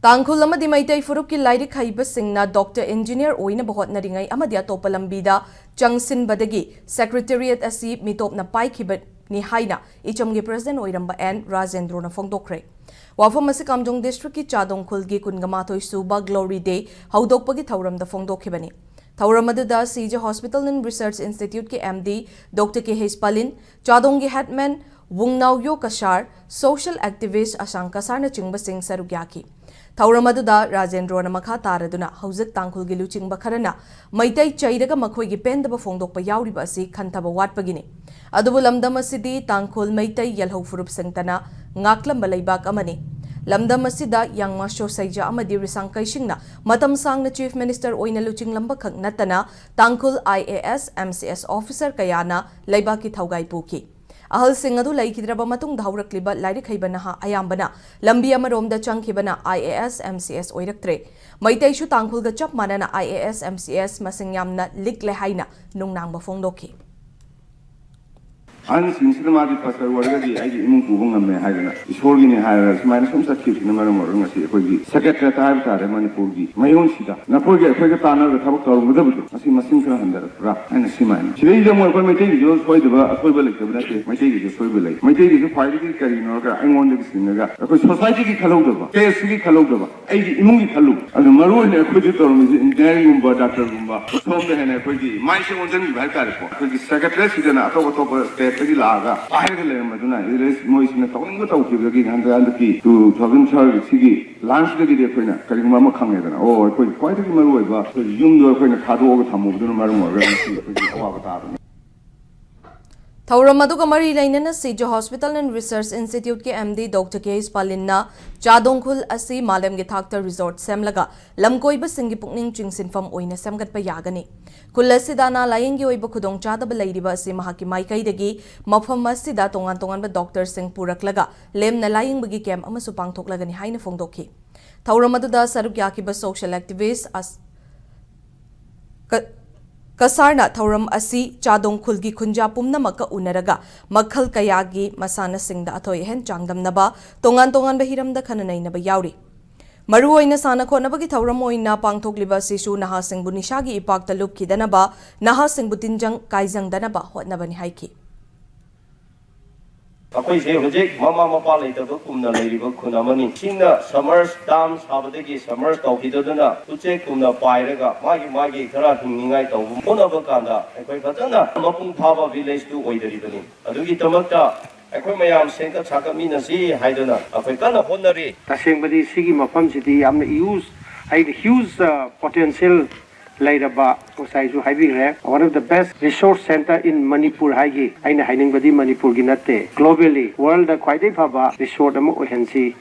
Tangkhul amadi Meitei furuk ki lairi khaiba singna doctor engineer oina bahot na ringai amadi atopa lambida changsin badagi secretariat asi mitop na pai khibat ni haina Icham gi president oiramba N Rajendra na fongdokre wafam asi Kamjong district ki Tangkhul gi kungamathoi suba glory day haudokpagi thauram da fongdokhibani Thauramadu CJ Hospital and Research Institute ke MD Dr. K.H. Palin, Chadong gi headman Wungnauyo Kashar, social activist Asang Kasar na chingba sing sarugyaki. Thauramadu Rajendra na makha taraduna hauzik Tangkhul gi luchingba kharana Meitei chairaga makhoi gi pendaba fongdokpa yauriba asi khantaba watpagini. Adubu lamdam asidi Tangkhul Meitei yalhau furup singtana ngaklamba leibak amani. Lamdam asida yang masyo saija amadi risangkai singna matam sang na chief minister oina luching lamba khak natana Tangkhul IAS MCS officer kayana leibaki thaugai puki. Ahal sing adu laikidraba matung dhaurakliba lairi khaibana ha ayambana lambi amaromda changkhibana IAS MCS oiraktre Meitei shu Tangkhul ga chap manana IAS MCS masing yamna likle haina nungnang ba fongdokhi An sinsilamadi pasar wargadi ai imung kubung amme haidana isorgi ne haira smaina somsa khipna maram waranga si ekogi secretary ta tare Manipur gi mayon sida na kogi ekogi tana da thabak taru mudabu asi masin kra handara ra ana simaina chirei da mo ko Meitei gi jo soidaba akoiba lekabna te Meitei gi jo soiba lei Meitei gi jo faidi gi kari no ga angon de singa ko society gi khalodaba case gi khalodaba ai gi imung gi khalu adu maru ne ekogi taru mi engineering gumba doctor gumba sombe hene ekogi mai se onjan gi bhai tare ko ekogi secretary sida na ato Pagi laga, akhir ke leher maduna. Iris mois na tahu ni tahu kira lagi hande anda ki tu thawin char sigi lunch lagi dia kau na kali mama khangai dana. Oh, kau itu malu iba. Jum dua kau na khadu oga thamu maduna malu malu. Kau awak tahu. Thauramadu kamari lainana CJ Hospital and Research Institute ke MD Dr. K.H. Palin na Tangkhul asi malam ge thakta resort semlaga lamkoiba singi pukning chingsinfam oina semgatpa yagani Kullasidana layengi oiba khudong chadaba leiriba asi mahaki maikaidagi mafam asida tongan ba doctor sing puraklaga lemna layingbagi camp amasu pangthoklagani haina fongdokhi Thauramadu saruk yakiba social activist as Kasarna Thauram asi Tangkhul gi khunja pumnamaka unaraga makhal kayagi masana singda athoi hen changdamnaba tongan ba hiramda khananainaba yauri Maru oina sana khonabagi thauram oina pangthokliba sisu naha singbu nishagi ipakta lupkhidanaba naha singbu tinjang kaijangdanaba hotnabani haiki Aku isi hujik mama mapa lagi tu kumna lagi kumna Sina summer dam sabadegi summer tau kita tu na ujik kumna pairega magi kerana hingai tau kumna berkanda aku kata na mapung thaba village tu oi dari tu ni adugi tamakta aku mayam sengka cakap mina si hai tu na aku kata honari taseng badi sigi mapam sidi amne use hai huge potential Lairaba Osaisu Haibire, one of the best resource center in Manipur Haigi, Aina Haining Badi Manipur Ginate, globally, world quite a resort amo ohensi